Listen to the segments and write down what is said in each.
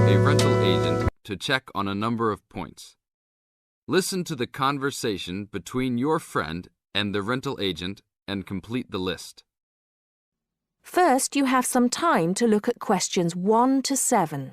be a rental agent to check on a number of points. Listen to the conversation between your friend and the rental agent and complete the list. First, you have some time to look at questions 1 to 7.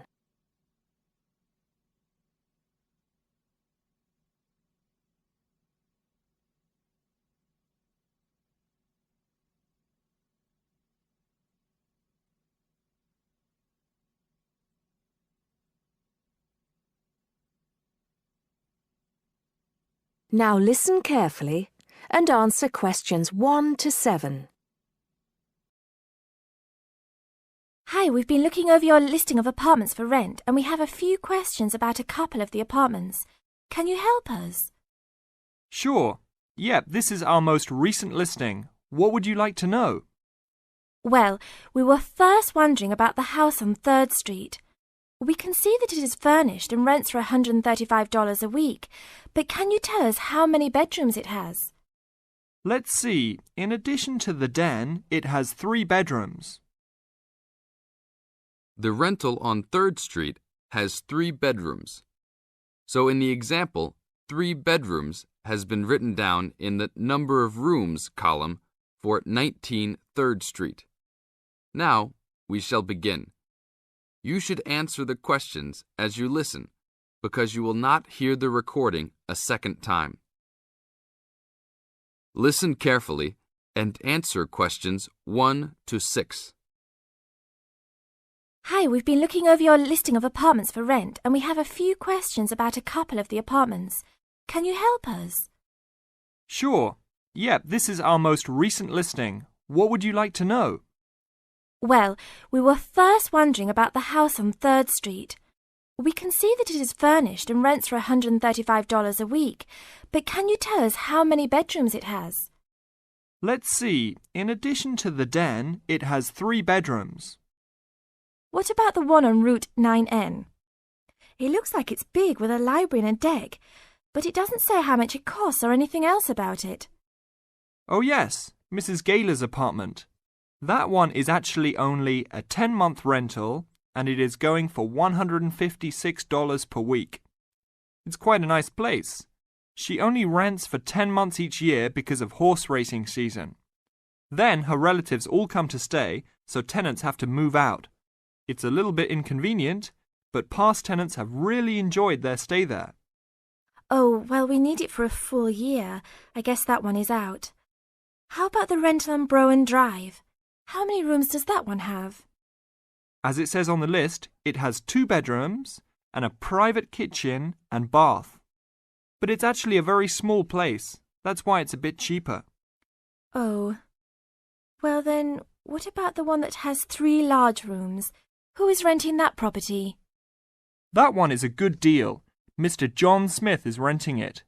Now listen carefully and answer questions 1 to 7. Hi, we've been looking over your listing of apartments for rent and we have a few questions about a couple of the apartments. Can you help us? Sure. Yep, this is our most recent listing. What would you like to know? Well, we were first wondering about the house on 3rd Street. We can see that it is furnished and rents for $135 a week, but can you tell us how many bedrooms it has? Let's see. In addition to the den, it has 3 bedrooms. The rental on 3rd Street has 3 bedrooms. So in the example, 3 bedrooms has been written down in the number of rooms column for 19 3rd Street. Now we shall begin. You should answer the questions as you listen, because you will not hear the recording a second time. Listen carefully and answer questions 1 to 6. Hi, we've been looking over your listing of apartments for rent and we have a few questions about a couple of the apartments. Can you help us? Sure. Yep, this is our most recent listing. What would you like to know? Well, we were first wondering about the house on 3rd Street. We can see that it is furnished and rents for $135 a week, but can you tell us how many bedrooms it has? Let's see. In addition to the den, it has 3 bedrooms. What about the one on Route 9N? It looks like it's big with a library and a deck, but it doesn't say how much it costs or anything else about it. Oh yes, Mrs. Gailor's apartment. That one is actually only a 10-month rental and it is going for $156 per week. It's quite a nice place. She only rents for 10 months each year because of horse racing season. Then her relatives all come to stay, so tenants have to move out. It's a little bit inconvenient, but past tenants have really enjoyed their stay there. Oh, well, we need it for a full year. I guess that one is out. How about the rental on Browen Drive? How many rooms does that one have? As it says on the list, it has 2 bedrooms and a private kitchen and bath. But it's actually a very small place. That's why it's a bit cheaper. Oh. Well then, what about the one that has 3 large rooms? Who is renting that property? That one is a good deal. Mr. John Smith is renting it.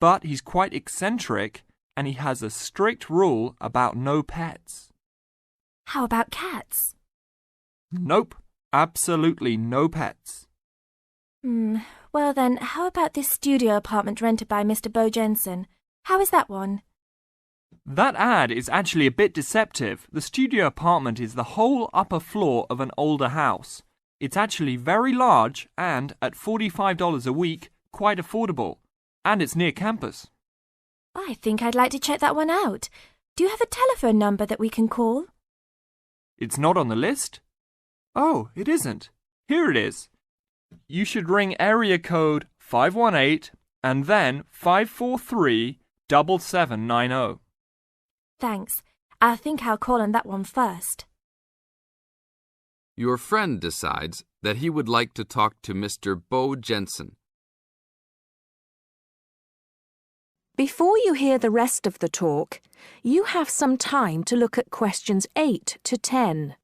But he's quite eccentric and he has a strict rule about no pets. How about cats? Nope, absolutely no pets. Well then, how about this studio apartment rented by Mr. Bo Jensen? How is that one? That ad is actually a bit deceptive. The studio apartment is the whole upper floor of an older house. It's actually very large and, at $45 a week, quite affordable. And it's near campus. I think I'd like to check that one out. Do you have a telephone number that we can call? It's not on the list? Oh, it isn't. Here it is. You should ring area code 518 and then 543-7790. Thanks. I think I'll call on that one first. Your friend decides that he would like to talk to Mr. Bo Jensen. Before you hear the rest of the talk, you have some time to look at questions 8 to 10.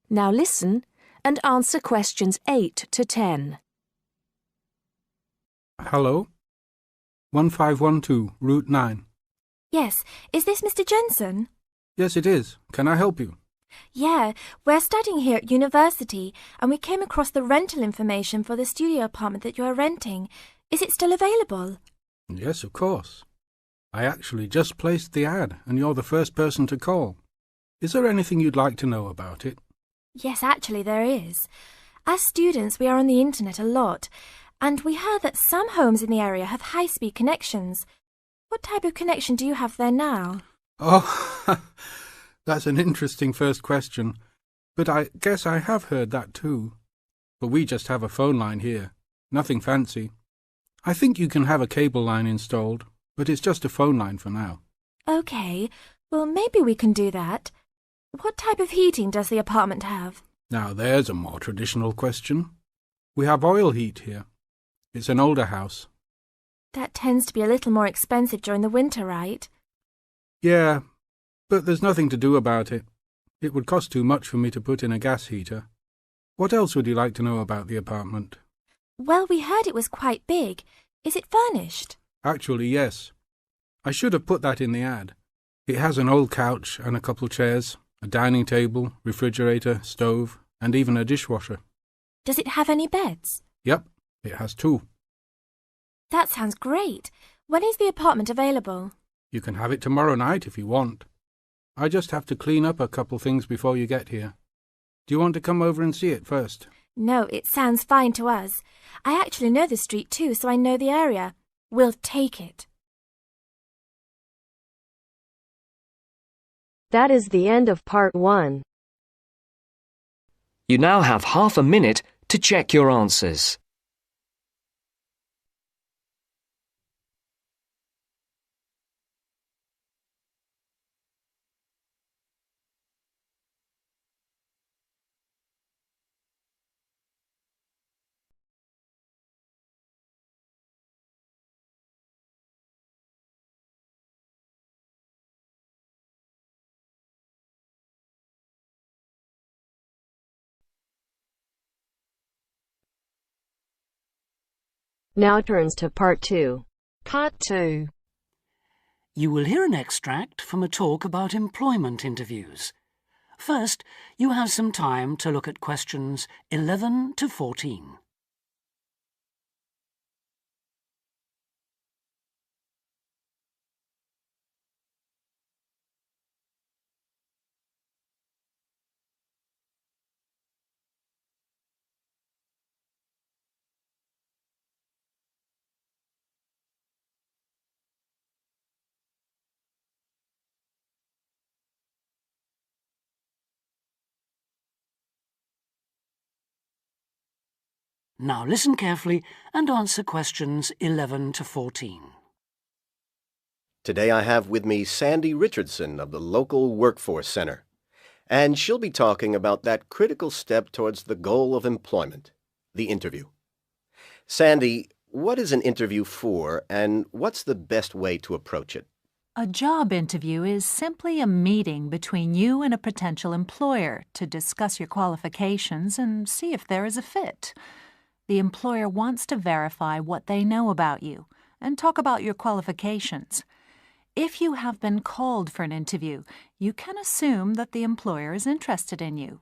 Now listen and answer questions 8 to 10. Hello? 1512, Route 9. Yes, is this Mr. Jensen? Yes, it is. Can I help you? Yeah, we're studying here at university and we came across the rental information for the studio apartment that you are renting. Is it still available? Yes, of course. I actually just placed the ad and you're the first person to call. Is there anything you'd like to know about it? Yes, actually there is. As students, we are on the internet a lot, and we heard that some homes in the area have high-speed connections. What type of connection do you have there now? Oh, that's an interesting first question. But I guess I have heard that too. But we just have a phone line here. Nothing fancy. I think you can have a cable line installed, but it's just a phone line for now. Okay, well maybe we can do that. What type of heating does the apartment have? Now there's a more traditional question. We have oil heat here. It's an older house. That tends to be a little more expensive during the winter, right? Yeah, but there's nothing to do about it. It would cost too much for me to put in a gas heater. What else would you like to know about the apartment? Well, we heard it was quite big. Is it furnished? Actually, yes. I should have put that in the ad. It has an old couch and a couple chairs, a dining table, refrigerator, stove, and even a dishwasher. Does it have any beds? Yep, it has 2. That sounds great. When is the apartment available? You can have it tomorrow night if you want. I just have to clean up a couple things before you get here. Do you want to come over and see it first? No, it sounds fine to us. I actually know the street too, so I know the area. We'll take it. That is the end of part 1. You now have half a minute to check your answers. Now turns to part 2. Part 2. You will hear an extract from a talk about employment interviews. First, you have some time to look at questions 11 to 14. Now listen carefully and answer questions 11 to 14. Today I have with me Sandy Richardson of the local Workforce Center, and she'll be talking about that critical step towards the goal of employment, the interview. Sandy, what is an interview for, and what's the best way to approach it? A job interview is simply a meeting between you and a potential employer to discuss your qualifications and see if there is a fit. The employer wants to verify what they know about you and talk about your qualifications. If you have been called for an interview, you can assume that the employer is interested in you.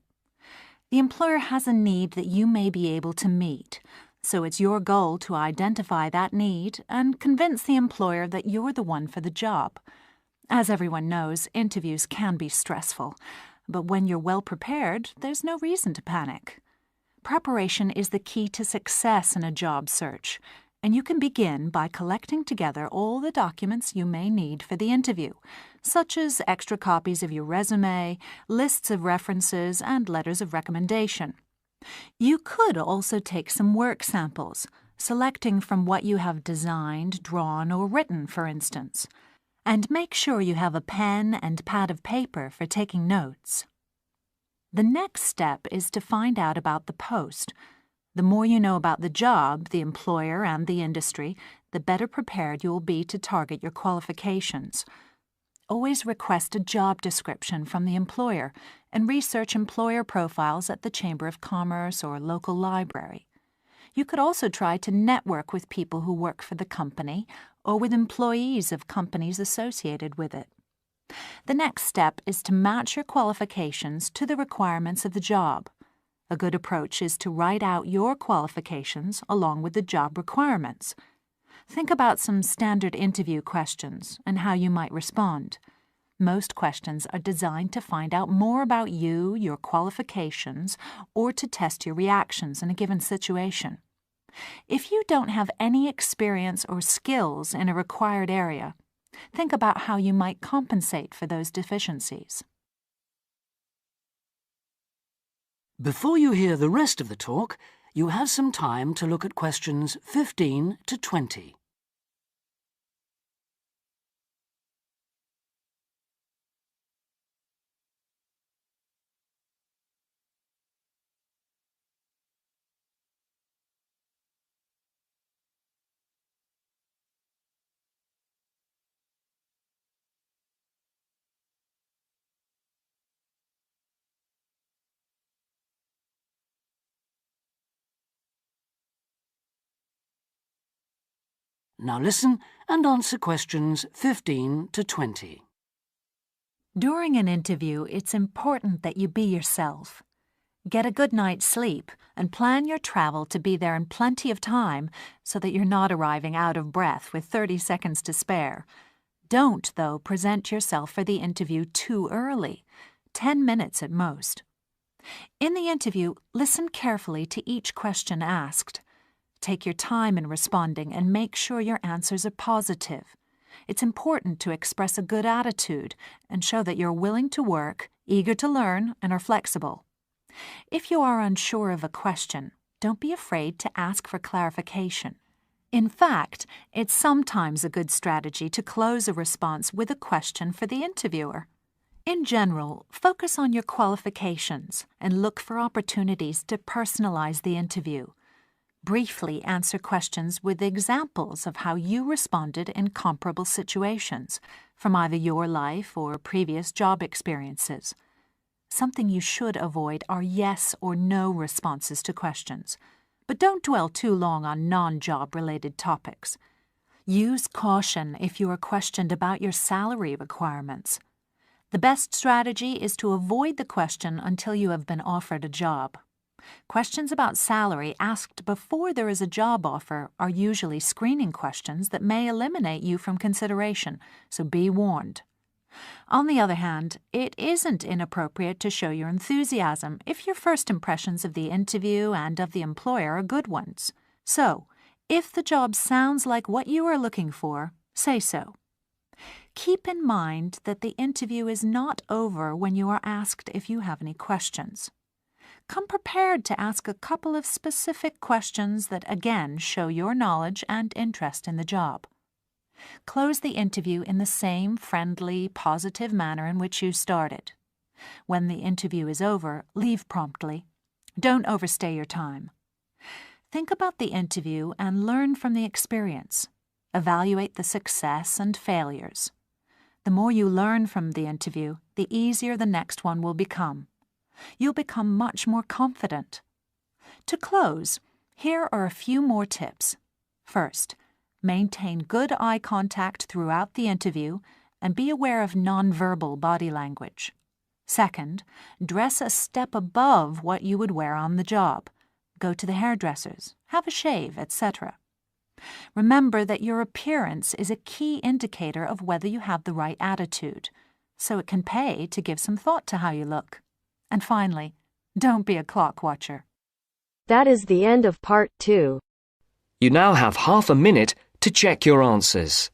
The employer has a need that you may be able to meet, so it's your goal to identify that need and convince the employer that you're the one for the job. As everyone knows, interviews can be stressful, but when you're well prepared, there's no reason to panic. Preparation is the key to success in a job search, and you can begin by collecting together all the documents you may need for the interview, such as extra copies of your resume, lists of references, and letters of recommendation. You could also take some work samples, selecting from what you have designed, drawn, or written, for instance. And make sure you have a pen and pad of paper for taking notes. The next step is to find out about the post. The more you know about the job, the employer, and the industry, the better prepared you will be to target your qualifications. Always request a job description from the employer and research employer profiles at the Chamber of Commerce or local library. You could also try to network with people who work for the company or with employees of companies associated with it. The next step is to match your qualifications to the requirements of the job. A good approach is to write out your qualifications along with the job requirements. Think about some standard interview questions and how you might respond. Most questions are designed to find out more about you, your qualifications, or to test your reactions in a given situation. If you don't have any experience or skills in a required area, think about how you might compensate for those deficiencies. Before you hear the rest of the talk, you have some time to look at questions 15 to 20. Now listen and answer questions 15 to 20. During an interview, it's important that you be yourself. Get a good night's sleep and plan your travel to be there in plenty of time so that you're not arriving out of breath with 30 seconds to spare. Don't, though, present yourself for the interview too early, 10 minutes at most. In the interview, listen carefully to each question asked. Take your time in responding and make sure your answers are positive. It's important to express a good attitude and show that you're willing to work, eager to learn, and are flexible. If you are unsure of a question, don't be afraid to ask for clarification. In fact, it's sometimes a good strategy to close a response with a question for the interviewer. In general, focus on your qualifications and look for opportunities to personalize the interview. Briefly answer questions with examples of how you responded in comparable situations, from either your life or previous job experiences. Something you should avoid are yes or no responses to questions, but don't dwell too long on non-job-related topics. Use caution if you are questioned about your salary requirements. The best strategy is to avoid the question until you have been offered a job. Questions about salary asked before there is a job offer are usually screening questions that may eliminate you from consideration, so be warned. On the other hand, it isn't inappropriate to show your enthusiasm if your first impressions of the interview and of the employer are good ones. So, if the job sounds like what you are looking for, say so. Keep in mind that the interview is not over when you are asked if you have any questions. Come prepared to ask a couple of specific questions that again show your knowledge and interest in the job. Close the interview in the same friendly, positive manner in which you started. When the interview is over, leave promptly. Don't overstay your time. Think about the interview and learn from the experience. Evaluate the success and failures. The more you learn from the interview, the easier the next one will become. You'll become much more confident. To close, here are a few more tips. First, maintain good eye contact throughout the interview and be aware of nonverbal body language. Second, dress a step above what you would wear on the job. Go to the hairdressers, have a shave, etc. Remember that your appearance is a key indicator of whether you have the right attitude, so it can pay to give some thought to how you look. And finally, don't be a clock watcher. That is the end of part 2. You now have half a minute to check your answers.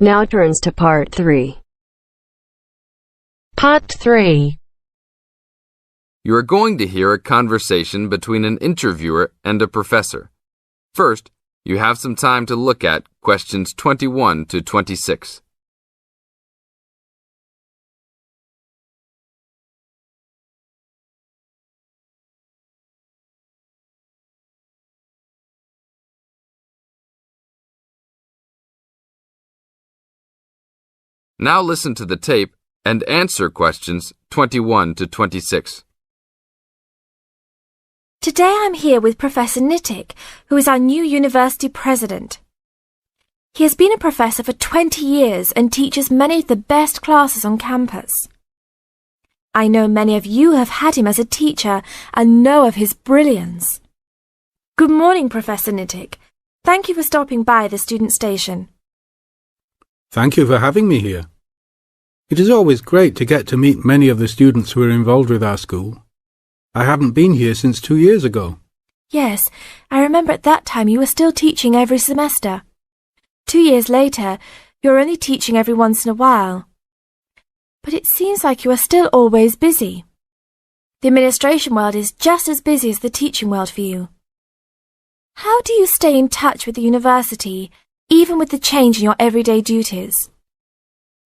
Now turns to part 3. Part 3. You are going to hear a conversation between an interviewer and a professor. First, you have some time to look at questions 21 to 26. Now listen to the tape and answer questions 21 to 26. Today I'm here with Professor Nittick, who is our new university president. He has been a professor for 20 years and teaches many of the best classes on campus. I know many of you have had him as a teacher and know of his brilliance. Good morning, Professor Nittick. Thank you for stopping by the student station. Thank you for having me here. It is always great to get to meet many of the students who are involved with our school. I haven't been here since 2 years ago. Yes, I remember at that time you were still teaching every semester. 2 years later, you're only teaching every once in a while. But it seems like you are still always busy. The administration world is just as busy as the teaching world for you. How do you stay in touch with the university, even with the change in your everyday duties?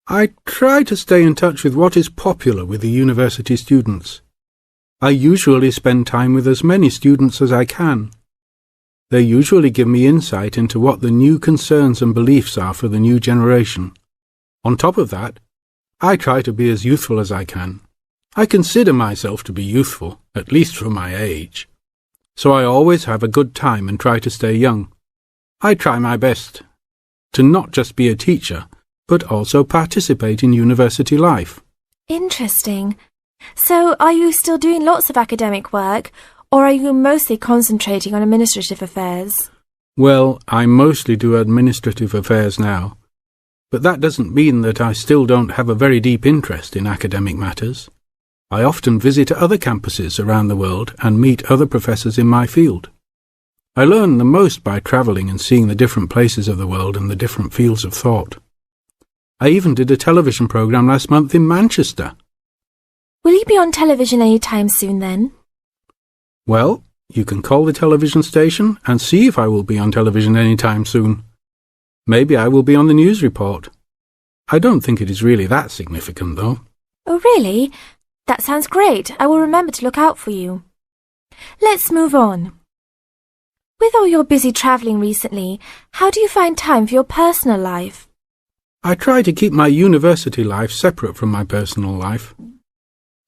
I try to stay in touch with what is popular with the university students. I usually spend time with as many students as I can. They usually give me insight into what the new concerns and beliefs are for the new generation. On top of that, I try to be as youthful as I can. I consider myself to be youthful, at least for my age. So I always have a good time and try to stay young. I try my best to not just be a teacher, but also participate in university life. Interesting. So are you still doing lots of academic work, or are you mostly concentrating on administrative affairs? Well, I mostly do administrative affairs now, but that doesn't mean that I still don't have a very deep interest in academic matters. I often visit other campuses around the world and meet other professors in my field. I learn the most by travelling and seeing the different places of the world and the different fields of thought. I even did a television programme last month in Manchester. Will you be on television any time soon then? Well, you can call the television station and see if I will be on television any time soon. Maybe I will be on the news report. I don't think it is really that significant, though. Oh, really? That sounds great. I will remember to look out for you. Let's move on. With all your busy travelling recently, how do you find time for your personal life? I try to keep my university life separate from my personal life.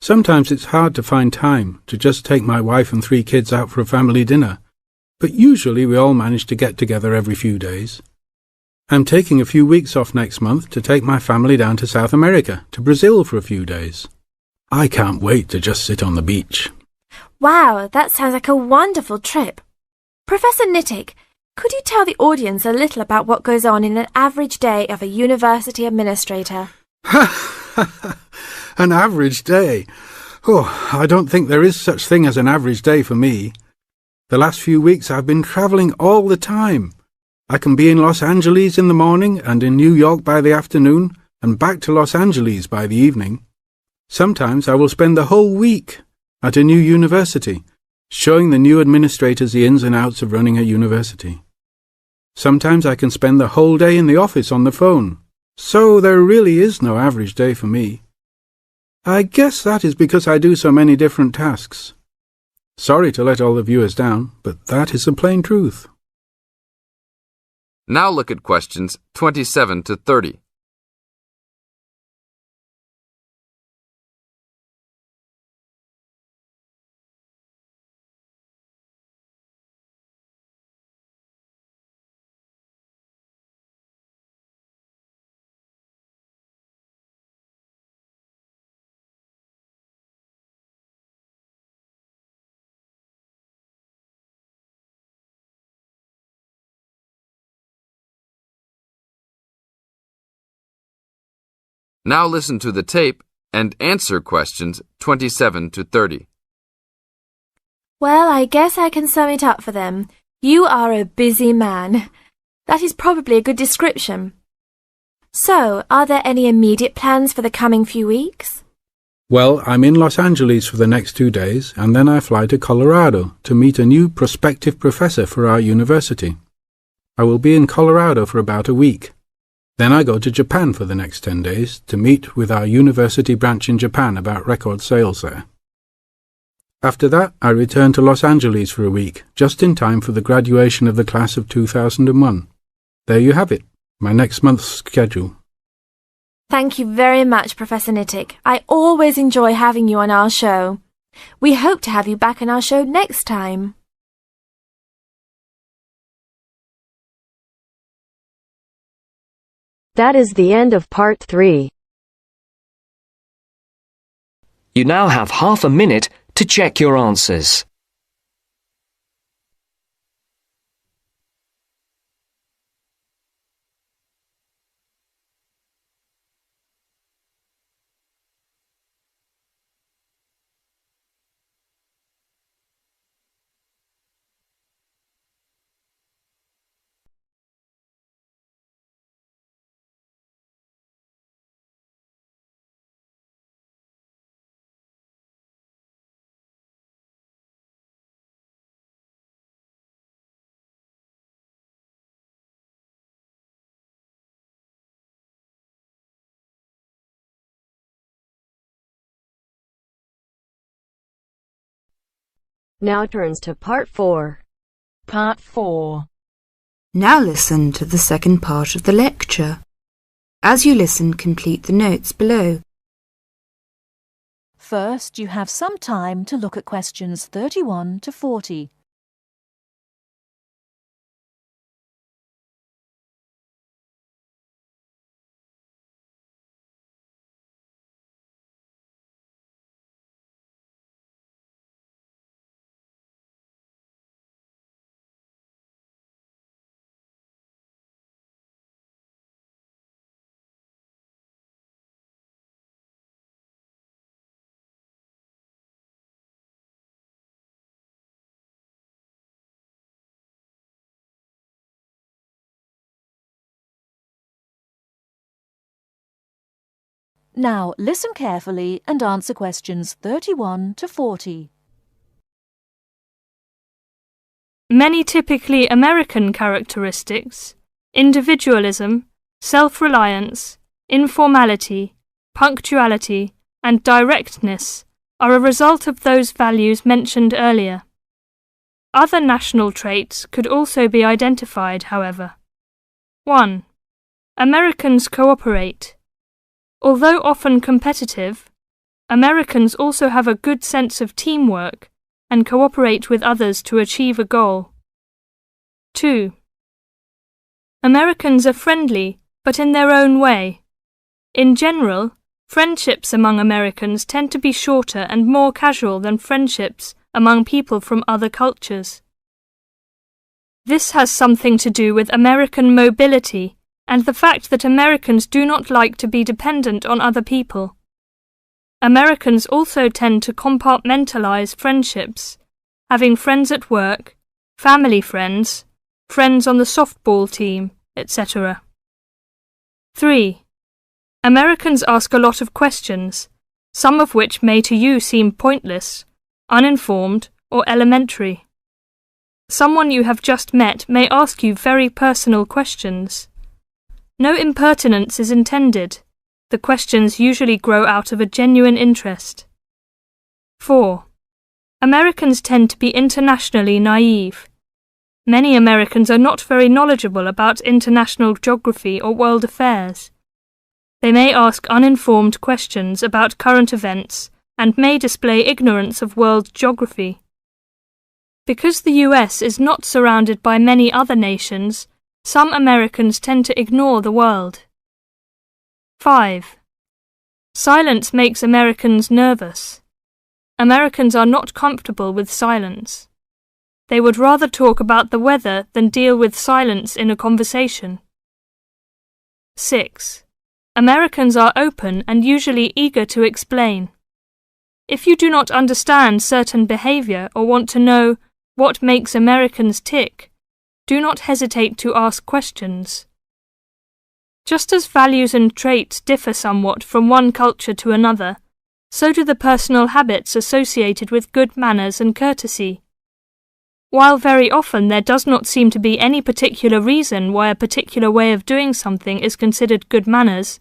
Sometimes it's hard to find time to just take my wife and 3 kids out for a family dinner, but usually we all manage to get together every few days. I'm taking a few weeks off next month to take my family down to South America, to Brazil for a few days. I can't wait to just sit on the beach. Wow, that sounds like a wonderful trip. Professor Nittick, could you tell the audience a little about what goes on in an average day of a university administrator? An average day? Oh, I don't think there is such thing as an average day for me. The last few weeks I've been travelling all the time. I can be in Los Angeles in the morning and in New York by the afternoon and back to Los Angeles by the evening. Sometimes I will spend the whole week at a new university, showing the new administrators the ins and outs of running a university. Sometimes I can spend the whole day in the office on the phone. So there really is no average day for me. I guess that is because I do so many different tasks. Sorry to let all the viewers down, but that is the plain truth. Now look at questions 27 to 30. Now listen to the tape and answer questions 27 to 30. Well, I guess I can sum it up for them. You are a busy man. That is probably a good description. So, are there any immediate plans for the coming few weeks? Well, I'm in Los Angeles for the next 2 days, and then I fly to Colorado to meet a new prospective professor for our university. I will be in Colorado for about a week. Then I go to Japan for the next 10 days to meet with our university branch in Japan about record sales there. After that, I return to Los Angeles for a week, just in time for the graduation of the class of 2001. There you have it, my next month's schedule. Thank you very much, Professor Nittick. I always enjoy having you on our show. We hope to have you back on our show next time. That is the end of part 3. You now have half a minute to check your answers. Now turns to part 4. Part 4. Now listen to the second part of the lecture. As you listen, complete the notes below. First, you have some time to look at questions 31 to 40. Now, listen carefully and answer questions 31 to 40. Many typically American characteristics, individualism, self-reliance, informality, punctuality, and directness, are a result of those values mentioned earlier. Other national traits could also be identified, however. 1. Americans cooperate. Although often competitive, Americans also have a good sense of teamwork and cooperate with others to achieve a goal. 2. Americans are friendly, but in their own way. In general, friendships among Americans tend to be shorter and more casual than friendships among people from other cultures. This has something to do with American mobility and the fact that Americans do not like to be dependent on other people. Americans also tend to compartmentalize friendships, having friends at work, family friends, friends on the softball team, etc. 3. Americans ask a lot of questions, some of which may to you seem pointless, uninformed, or elementary. Someone you have just met may ask you very personal questions. No impertinence is intended. The questions usually grow out of a genuine interest. 4. Americans tend to be internationally naive. Many Americans are not very knowledgeable about international geography or world affairs. They may ask uninformed questions about current events and may display ignorance of world geography. Because the US is not surrounded by many other nations, some Americans tend to ignore the world. 5. Silence makes Americans nervous. Americans are not comfortable with silence. They would rather talk about the weather than deal with silence in a conversation. 6. Americans are open and usually eager to explain. If you do not understand certain behavior or want to know what makes Americans tick, do not hesitate to ask questions. Just as values and traits differ somewhat from one culture to another, so do the personal habits associated with good manners and courtesy. While very often there does not seem to be any particular reason why a particular way of doing something is considered good manners,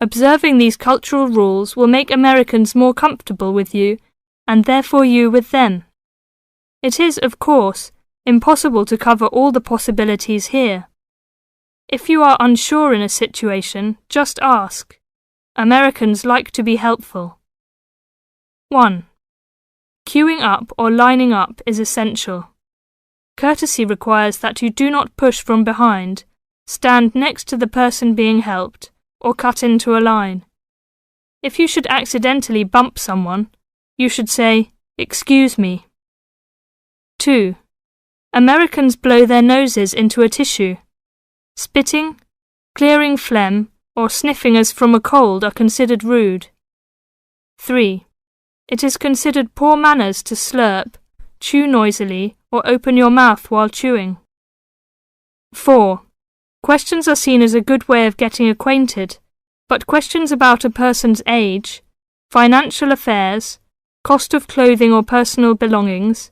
observing these cultural rules will make Americans more comfortable with you, and therefore you with them. It is, of course, impossible to cover all the possibilities here. If you are unsure in a situation, just ask. Americans like to be helpful. 1. Queuing up or lining up is essential. Courtesy requires that you do not push from behind, stand next to the person being helped, or cut into a line. If you should accidentally bump someone, you should say, "Excuse me." 2. Americans blow their noses into a tissue. Spitting, clearing phlegm, or sniffing as from a cold are considered rude. 3. It is considered poor manners to slurp, chew noisily, or open your mouth while chewing. 4. Questions are seen as a good way of getting acquainted, but questions about a person's age, financial affairs, cost of clothing or personal belongings,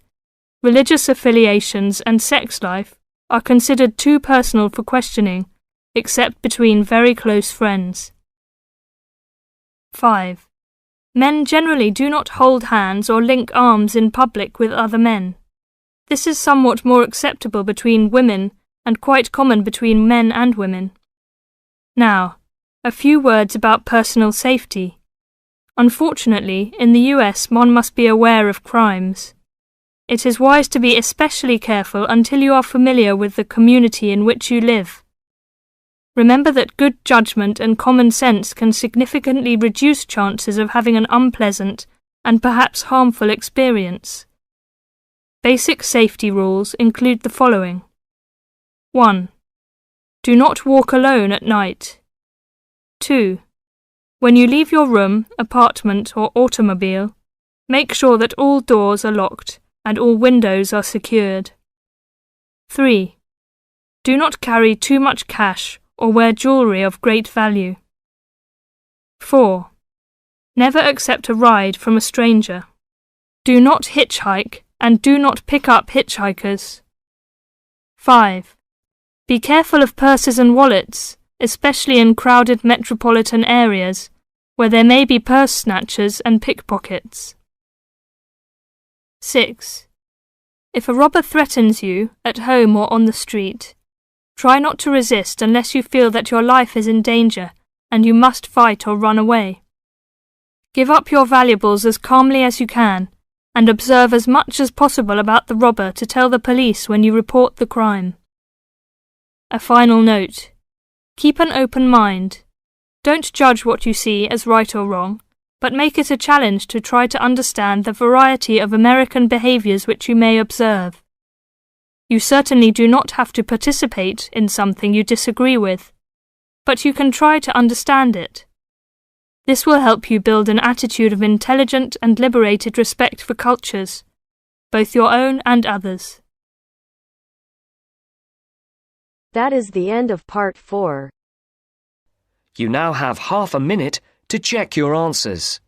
religious affiliations and sex life are considered too personal for questioning, except between very close friends. 5. Men generally do not hold hands or link arms in public with other men. This is somewhat more acceptable between women and quite common between men and women. Now, a few words about personal safety. Unfortunately, in the US, one must be aware of crimes. It is wise to be especially careful until you are familiar with the community in which you live. Remember that good judgment and common sense can significantly reduce chances of having an unpleasant and perhaps harmful experience. Basic safety rules include the following. 1. Do not walk alone at night. 2. When you leave your room, apartment, or automobile, make sure that all doors are locked and all windows are secured. 3. Do not carry too much cash or wear jewellery of great value. 4. Never accept a ride from a stranger. Do not hitchhike and do not pick up hitchhikers. 5. Be careful of purses and wallets, especially in crowded metropolitan areas, where there may be purse snatchers and pickpockets. 6. If a robber threatens you, at home or on the street, try not to resist unless you feel that your life is in danger and you must fight or run away. Give up your valuables as calmly as you can and observe as much as possible about the robber to tell the police when you report the crime. A final note. Keep an open mind. Don't judge what you see as right or wrong, but make it a challenge to try to understand the variety of American behaviours which you may observe. You certainly do not have to participate in something you disagree with, but you can try to understand it. This will help you build an attitude of intelligent and liberated respect for cultures, both your own and others. That is the end of part 4. You now have half a minute to check your answers.